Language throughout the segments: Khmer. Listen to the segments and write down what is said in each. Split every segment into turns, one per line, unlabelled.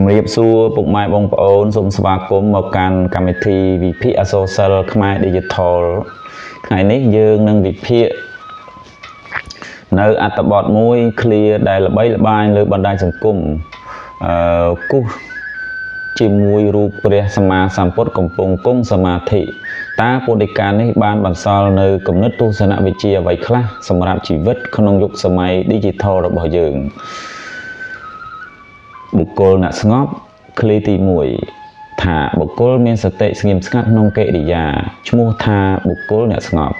ជំរាបសួរពុកម៉ែបងប្អូនសូមស្វាគមន៍មកកាន់កម្មវិធីវិភាគអក្សរសិល្ប៍ខ្មែរ Digital ថ្ងៃនេះយើងនឹងវិភាគនៅអត្ថបទមួយ clear ដែលល្បីល្បាញលើបណ្ដាញសង្គមគូសជាមួយរូបព្រះសម្មាសម្ពុទ្ធកំពុងគង់សមាធិតើពុទ្ធិកានេះបានបន្សល់នៅគំនិតទស្សនវិជ្ជាអ្វីខ្លះសម្រាប់ជីវិតក្នុងយុគសម័យ Digital របស់យើងបុគ្គលអ្នកស្ងប់ឃ្លាទី1ថាបុគ្គលមានសតិស្ងៀមស្ងាត់ក្នុងកិរិយាឈ្មោះថាបុគ្គលអ្នកស្ងប់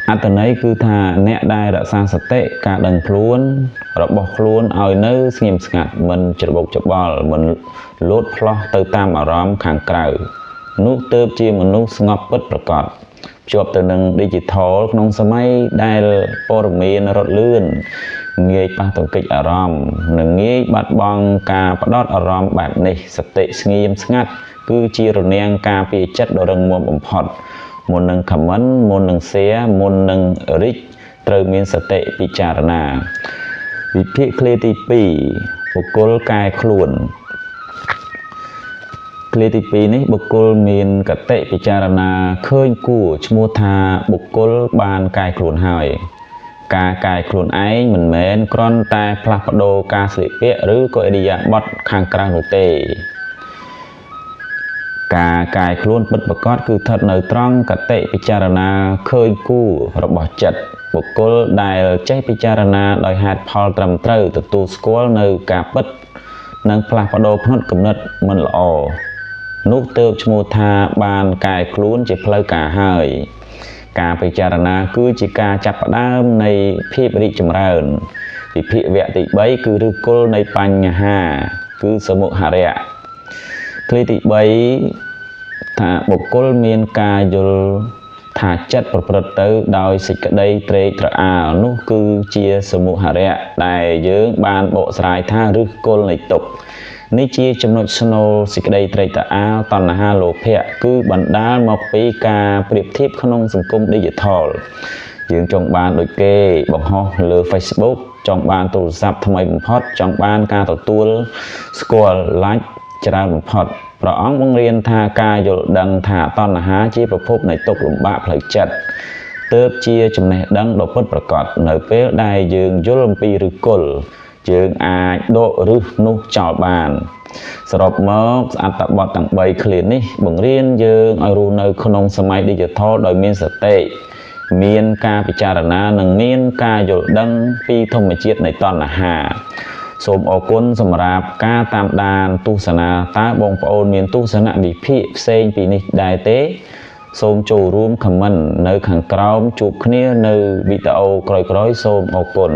អត្ថន័យគឺថាអ្នកដែលរក្សាសតិការដឹងខ្លួនរបស់ខ្លួនឲ្យនៅស្ងៀមស្ងាត់មិនច្របូកច្របល់មិនលោតផ្លោះទៅតាមអារម្មណ៍ខាងក្រៅនោះទើបជាមនុស្សស្ងប់ពិតប្រាកដភ្ជាប់ទៅនឹង Digital ក្នុងសម័យដែលព័ត៌មានរត់លឿនងាយប៉ះទង្គិចអារម្មណ៍និងងាយបាត់បង់ការផ្ដោតអារម្មណ៍បែបនេះសតិស្ងៀមស្ងាត់គឺជារនាំងការពារចិត្តដ៏រឹងមាំបំផុតមុននឹង comment មុននឹង share មុននឹង reach ត្រូវមានសតិពិចារណាវិភាគឃ្លាទី2បុគ្គលកែខ្លួនឃ្លាទី2នេះបុគ្គលមានកតិពិចារណាឃើញគួរឈ្មោះថាបុគ្គលបានកែខ្លួនហើយការកែខ្លួនឯងមិនមែនគ្រាន់តែផ្លាស់ប្ដូរការស្លៀកពាក់ឬក៏ឥរិយាបថខាងក្រៅនោះទេការកែខ្លួនពិតប្រាកដគឺស្ថិតនៅត្រង់កតិពិចារណាឃើញគួររបស់ចិត្តបុគ្គលដែលចេះពិចារណាដោយហេតុផលត្រឹមត្រូវទទួលស្គាល់នៅការពិតនិងផ្លាស់ប្ដូរផ្នត់គំនិតមិនល្អនោះទើបឈ្មោះថាបានកែខ្លួនជាផ្លូវការហើយការពិចារណាគឺជាការចាប់ផ្ដើមនៃភាពរីកចម្រើនវិភាគវគ្គទី3គឺឫសគល់នៃបញ្ហាគឺសមុហរៈឃ្លាទី3ថាបុគ្គលមានការយល់ថាចិត្តប្រព្រឹត្តទៅដោយសេចក្តីត្រេកត្រអាលនោះគឺជាសមុហរៈដែលយើងបានបកស្រាយថាឫសគល់នៃទុក្ខនេះជាចំណុចស្នូលសេចក្តីត្រេកត្រអាលតណ្ហាលោភៈគឺបណ្ដាលមកពីការប្រៀបធៀបក្នុងសង្គម Digital យើងចង់បានដូចគេបង្ហោះលើ Facebook ចង់បានទូរស័ព្ទថ្មីបំផុតចង់បានការទទួលស្គាល់ like ច្រើនបំផុតព្រះអង្គបង្រៀនថាការយល់ដឹងថាតណ្ហាជាប្រភពនៃទុក្ខលំបាកផ្លូវចិត្តទើបជាចំណេះដឹងដ៏ពិតប្រាកដនៅពេលដែលយើងយល់អំពីឫសគល់យើងអាចដកឫសនោះចោលបានសរុបមកអត្ថបទទាំង3ឃ្លានេះបង្រៀនយើងឲ្យរស់នៅក្នុងសម័យ Digital ដោយមានសតិមានការពិចារណានិងមានការយល់ដឹងពីធម្មជាតិនៃតណ្ហាសូមអរគុណសម្រាប់ការតាមដានទស្សនាតើបងប្អូនមានទស្សនវិភាគផ្សេងពីនេះដែរទេសូមចូលរួម comment នៅខាងក្រោមជួបគ្នានៅវីដេអូក្រោយៗសូមអរគុណ